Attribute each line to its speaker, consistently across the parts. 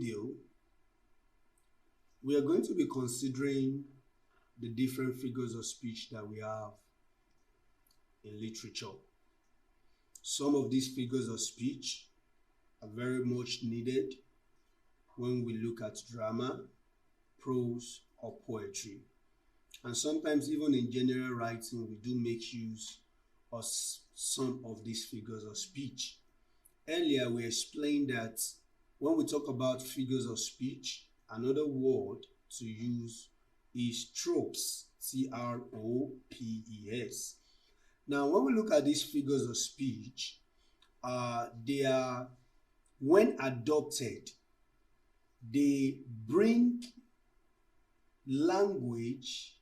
Speaker 1: video, we are going to be considering the different figures of speech that we have in literature. Some of these figures of speech are very much needed when we look at drama, prose, or poetry. And sometimes even in general writing, we do make use of some of these figures of speech. Earlier, we explained that when we talk about figures of speech, another word to use is tropes, T-R-O-P-E-S. Now, when we look at these figures of speech, they are, when adopted, they bring language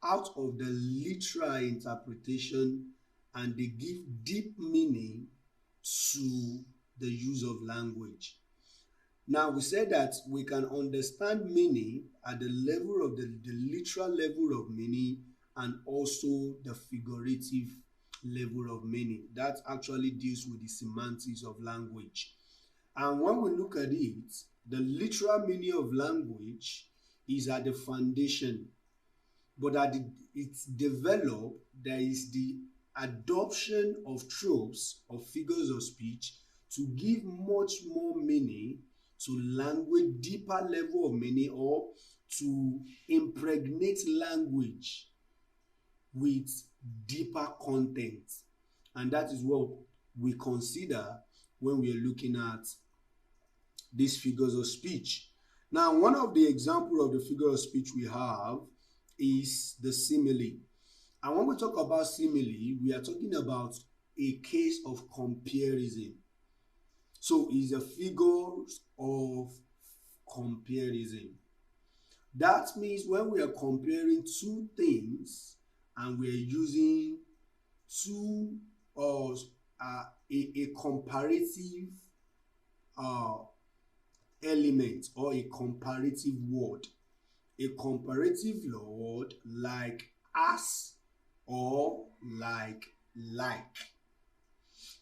Speaker 1: out of the literal interpretation and they give deep meaning to the use of language. Now, we said that we can understand meaning at the level of the literal level of meaning and also the figurative level of meaning. That actually deals with the semantics of language. And when we look at it, the literal meaning of language is at the foundation. But as it's developed, there is the adoption of tropes or figures of speech to give much more meaning to language, deeper level of meaning, or to impregnate language with deeper content. And that is what we consider when we are looking at these figures of speech. Now, one of the examples of the figure of speech we have is the simile. And when we talk about simile, we are talking about a case of comparison. So it's a figure of comparison. That means when we are comparing two things and we are using two or a comparative element or a comparative word. A comparative word like as or like.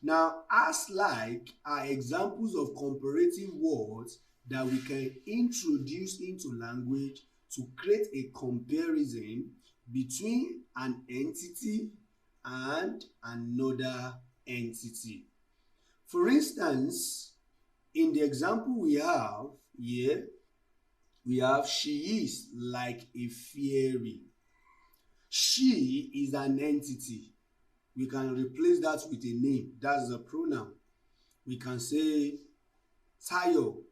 Speaker 1: Now, as like are examples of comparative words that we can introduce into language to create a comparison between an entity and another entity. For instance, in the example we have here, we have she is like a fairy. She is an entity. We can replace that with a name. That's a pronoun. We can say Tayo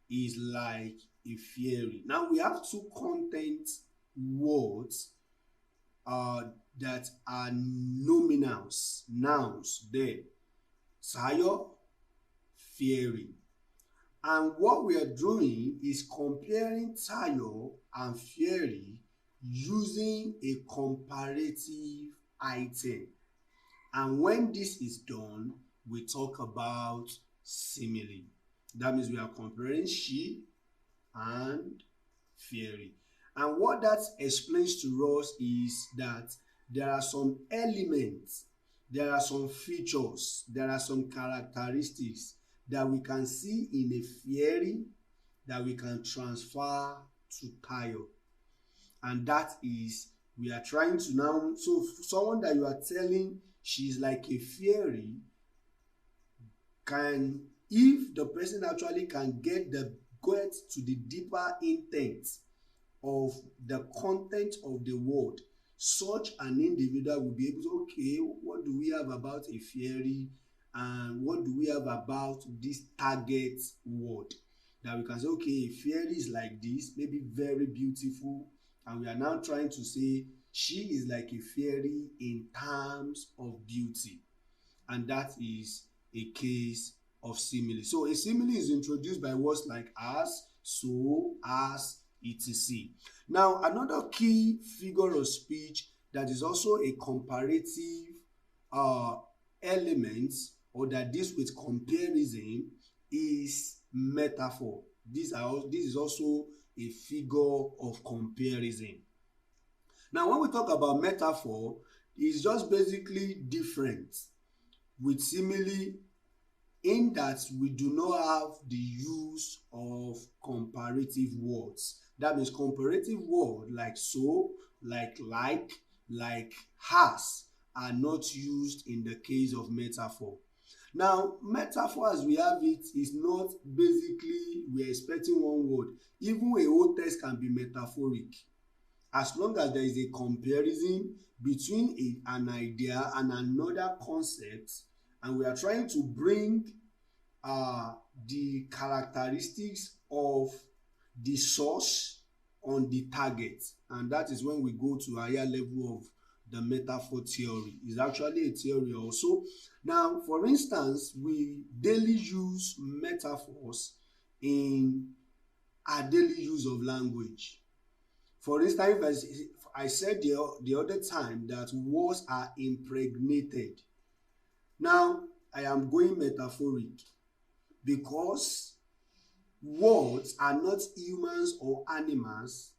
Speaker 1: is like a fairy. Now we have two content words that are nominals, nouns there. Tayo, fairy. And what we are doing is comparing Tayo and fairy using a comparative item. And when this is done, we talk about simile. That means we are comparing she and fairy. And what that explains to us is that there are some elements, there are some features, there are some characteristics that we can see in a fairy that we can transfer to Tayo. And that is, we are trying to now, so someone that you are telling she's like a fairy, can, if the person actually can get to the deeper intent of the content of the word, such an individual will be able to, okay, what do we have about a fairy and what do we have about this target word? That we can say, okay, a fairy is like this, maybe very beautiful, and we are now trying to say she is like a fairy in terms of beauty. And that is a case of simile. So a simile is introduced by words like as, so, as, etc. Now, another key figure of speech that is also a comparative element, or that deals with comparison, is metaphor. This is also a figure of comparison. Now, when we talk about metaphor, it's just basically different. With simile, in that we do not have the use of comparative words. That means comparative words like so, like, has are not used in the case of metaphor. Now, metaphor as we have it is not basically we're expecting one word. Even a whole text can be metaphoric as long as there is a comparison between an idea and another concept, and we are trying to bring the characteristics of the source on the target, and that is when we go to higher level of the metaphor theory. It's actually a theory also. Now, for instance, we daily use metaphors in our daily use of language. For instance, if I said the other time that words are impregnated. Now, I am going metaphoric because words are not humans or animals.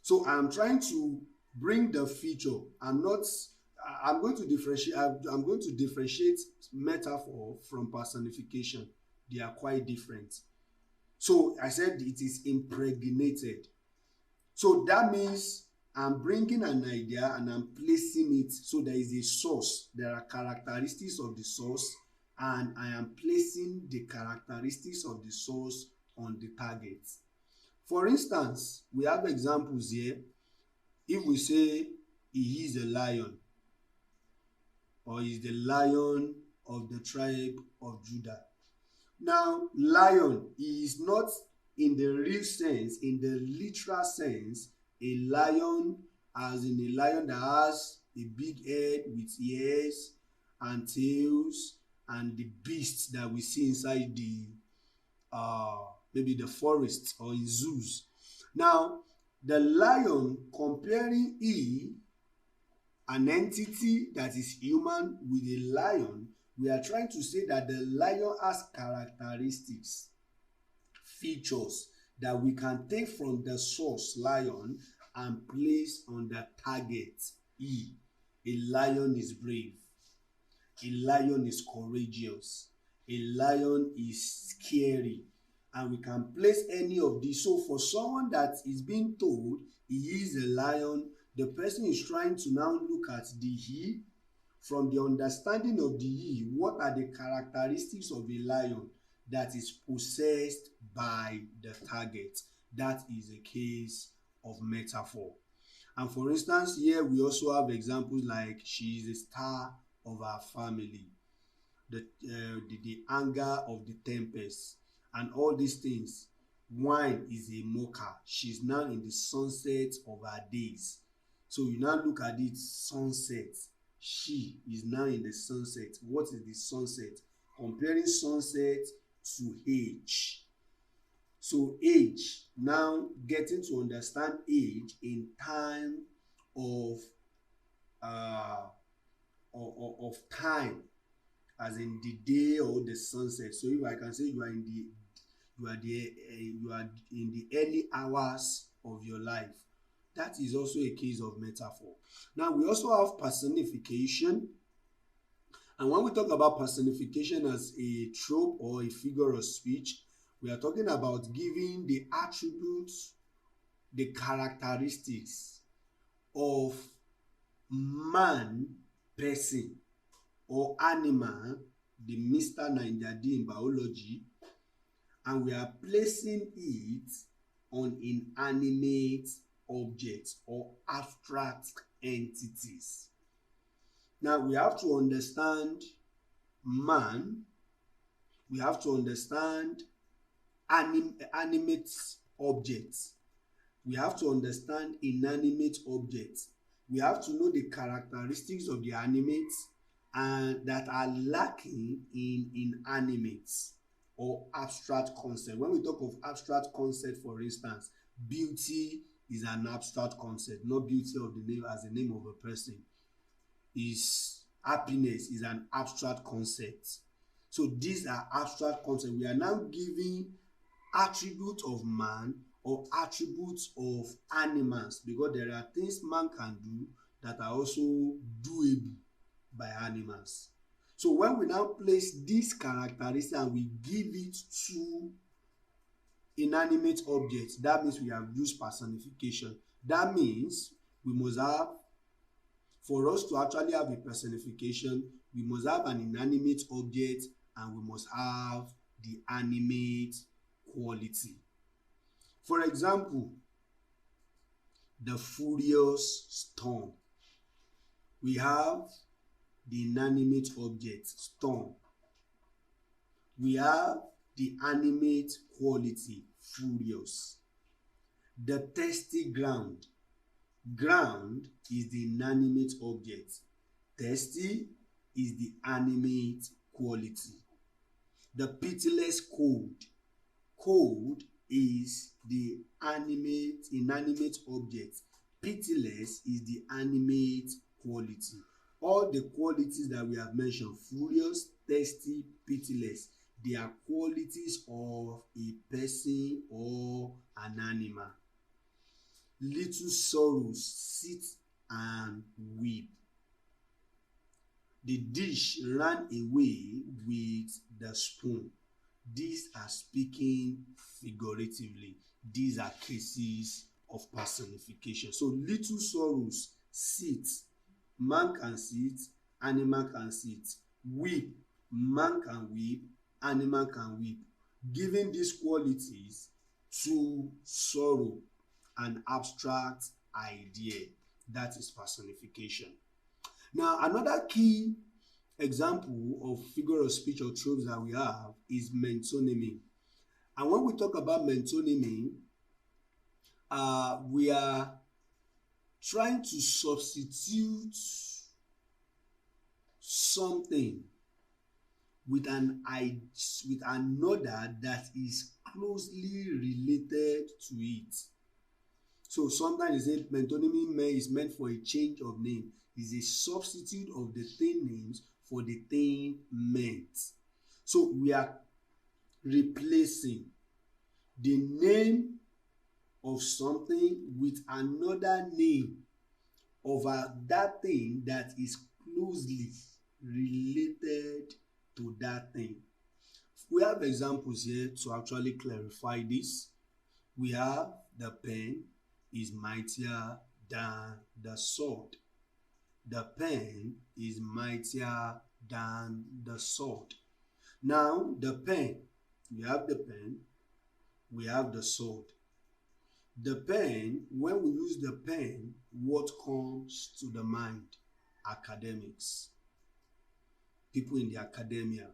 Speaker 1: So I'm trying to bring the feature. I'm going to differentiate metaphor from personification. They are quite different. So I said it is impregnated. So that means I'm bringing an idea and I'm placing it, so there is a source. There are characteristics of the source, and I am placing the characteristics of the source on the target. For instance, we have examples here. If we say he is a lion, or he is the lion of the tribe of Judah. Now, lion is not in the real sense, in the literal sense, a lion as in a lion that has a big head with ears and tails and the beasts that we see inside the maybe the forest or in zoos. Now, the lion, comparing an entity that is human with a lion, we are trying to say that the lion has characteristics, features that we can take from the source lion and place on the target E. A lion is brave. A lion is courageous. A lion is scary. And we can place any of these. So for someone that is being told he is a lion, the person is trying to now look at the he. From the understanding of the he, what are the characteristics of a lion that is possessed by the target? That is a case of metaphor. And for instance, here we also have examples like she is a star of our family, the anger of the tempest, and all these things. Wine is a mocker. She's now in the sunset of her days. So you now look at it, sunset. She is now in the sunset. What is the sunset? Comparing sunset to age. So age, now getting to understand age in time of time, as in the day or the sunset. So if I can say you are in the early hours of your life, that is also a case of metaphor. Now we also have personification. And when we talk about personification as a trope or a figure of speech, we are talking about giving the attributes, the characteristics of man, person, or animal, the Mr. Ninjadi in biology, and we are placing it on inanimate objects or abstract entities. Now we have to understand man, we have to understand animate objects, we have to understand inanimate objects, we have to know the characteristics of the animates and that are lacking in inanimates or abstract concept. When we talk of abstract concept, for instance, beauty is an abstract concept, not beauty of the name as the name of a person. Is happiness is an abstract concept. So these are abstract concepts. We are now giving attributes of man or attributes of animals, because there are things man can do that are also doable by animals. So when we now place this characteristic and we give it to inanimate objects, that means we have used personification. That means we must have, for us to actually have a personification, we must have an inanimate object and we must have the animate quality. For example, the furious storm. We have the inanimate object, storm. We have the animate quality, furious. The thirsty ground. Ground is the inanimate object. Thirsty is the animate quality. The pitiless cold. Cold is the inanimate object. Pitiless is the animate quality. All the qualities that we have mentioned, furious, thirsty, pitiless, they are qualities of a person or an animal. Little sorrows, sit and weep. The dish ran away with the spoon. These are speaking figuratively. These are cases of personification. So little sorrows, sit. Man can sit, animal can sit. Weep, man can weep, animal can weep. Giving these qualities to sorrow, an abstract idea, that is personification. Now, another key example of figure of speech or tropes that we have is metonymy. And when we talk about metonymy, we are trying to substitute something with another that is closely related to it. So sometimes they say metonymy is meant for a change of name. Is a substitute of the thing names for the thing meant. So we are replacing the name of something with another name of that thing that is closely related to that thing. We have examples here to actually clarify this. We have the pen is mightier than the sword. The pen is mightier than the sword. Now, the pen, we have the pen, we have the sword. The pen, when we use the pen, what comes to the mind? Academics, people in the academia.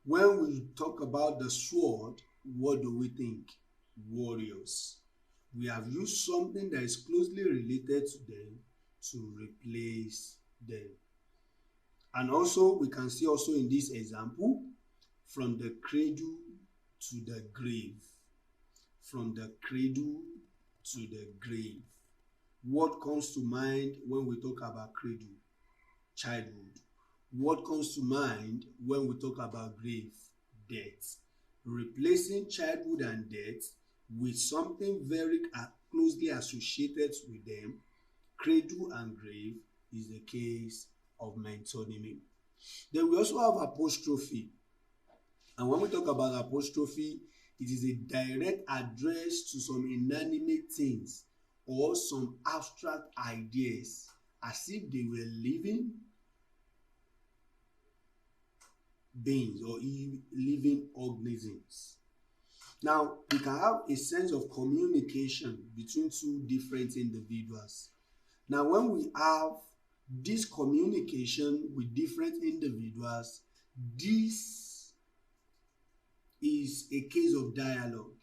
Speaker 1: When we talk about the sword, what do we think? Warriors. We have used something that is closely related to them to replace them. And also, we can see also in this example, from the cradle to the grave. From the cradle to the grave. What comes to mind when we talk about cradle? Childhood. What comes to mind when we talk about grave? Death. Replacing childhood and death with something very closely associated with them, cradle and grave, is the case of metonymy. Then we also have apostrophe. And when we talk about apostrophe, it is a direct address to some inanimate things or some abstract ideas as if they were living beings or living organisms. Now, we can have a sense of communication between two different individuals. Now, when we have this communication with different individuals, this is a case of dialogue.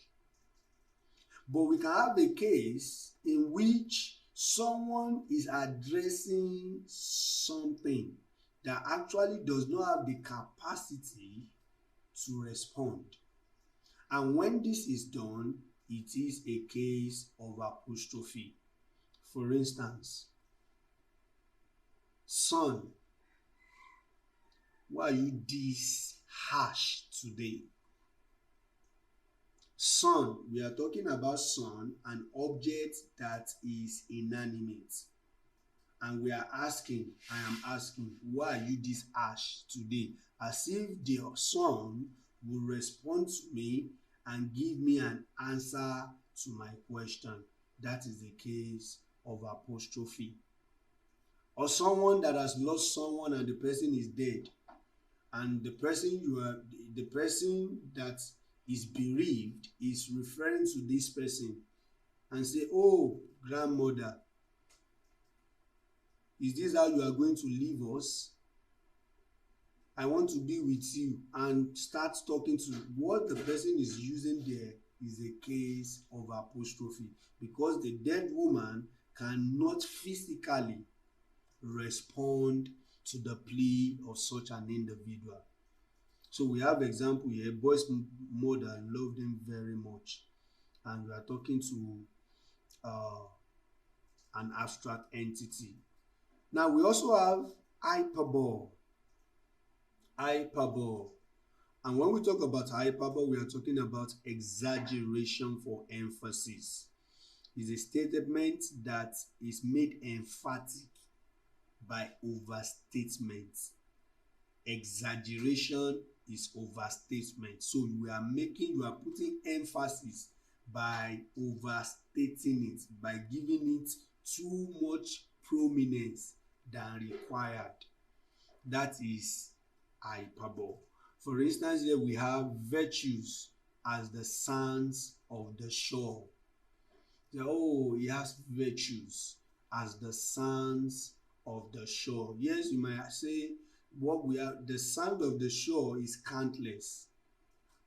Speaker 1: But we can have a case in which someone is addressing something that actually does not have the capacity to respond. And when this is done, it is a case of apostrophe. For instance, son, why are you this harsh today? Sun, we are talking about sun, an object that is inanimate. and I am asking, why are you this harsh today? As if the sun will respond to me and give me an answer to my question. That is the case of apostrophe. Or someone that has lost someone and the person is dead, and the person that is bereaved is referring to this person and say, oh grandmother, is this how you are going to leave us? I want to be with you, and start talking to what the person is using there is a case of apostrophe, because the dead woman cannot physically respond to the plea of such an individual. So we have example here, boy's mother loved him very much, and we are talking to an abstract entity. Now we also have hyperbole. Hyperbole. And when we talk about hyperbole, we are talking about exaggeration for emphasis. It's a statement that is made emphatic by overstatement. Exaggeration is overstatement. So you are putting emphasis by overstating it, by giving it too much prominence than required. That is hyperbole. For instance, here we have virtues as the sands of the shore. Oh, he has virtues as the sands of the shore. Yes, you might say what we have, the sand of the shore is countless.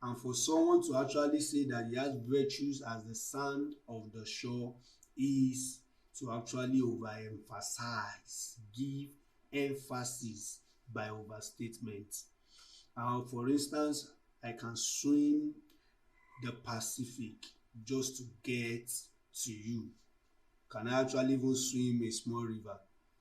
Speaker 1: And for someone to actually say that he has virtues as the sand of the shore is to actually overemphasize, give emphasis by overstatement. For instance, I can swim the Pacific just to get to you. Can I actually even swim a small river,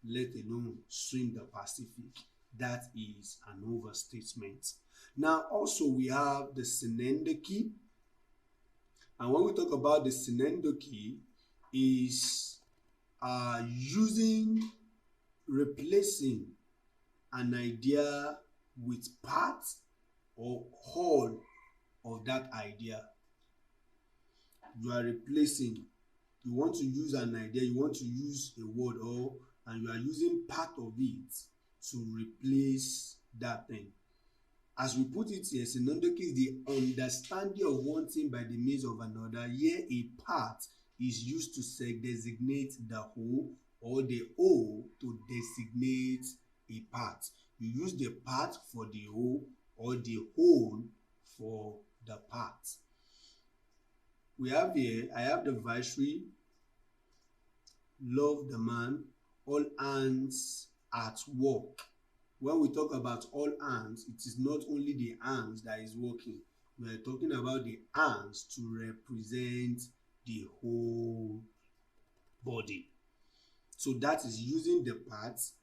Speaker 1: let alone swim the Pacific? That is an overstatement. Now also we have the synecdoche, and when we talk about the synecdoche, is replacing an idea with part or whole of that idea. You are replacing, you want to use an idea, you want to use a word, and you are using part of it to replace that thing. As we put it here, synecdoche is the understanding of one thing by the means of another. Here a part is used to designate the whole, or the whole to designate a part. You use the part for the whole, or the whole for the part. We have here, I have the viceroy, love the man, all hands at work. When we talk about all hands, it is not only the hands that is working. We are talking about the hands to represent the whole body. So that is using the parts,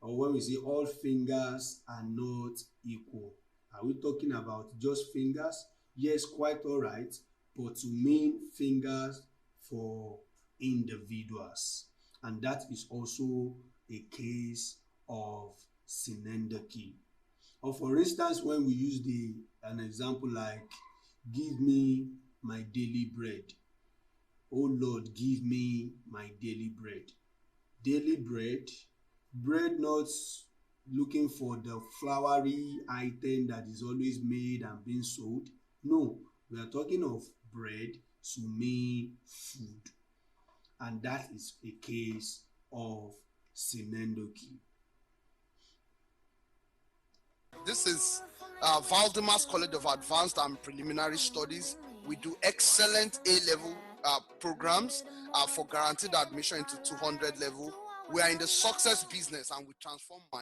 Speaker 1: or when we say all fingers are not equal. Are we talking about just fingers? Yes, quite all right, but to mean fingers for individuals. And that is also a case of synecdoche. Or for instance, when we use an example like, give me my daily bread. Oh Lord, give me my daily bread. Daily bread not looking for the flowery item that is always made and being sold. No, we are talking of bread to mean food. And that is a case of synecdoche.
Speaker 2: This is Valdymas College of Advanced and Preliminary Studies. We do excellent A-level programs for guaranteed admission into 200 level. We are in the success business and we transform minds.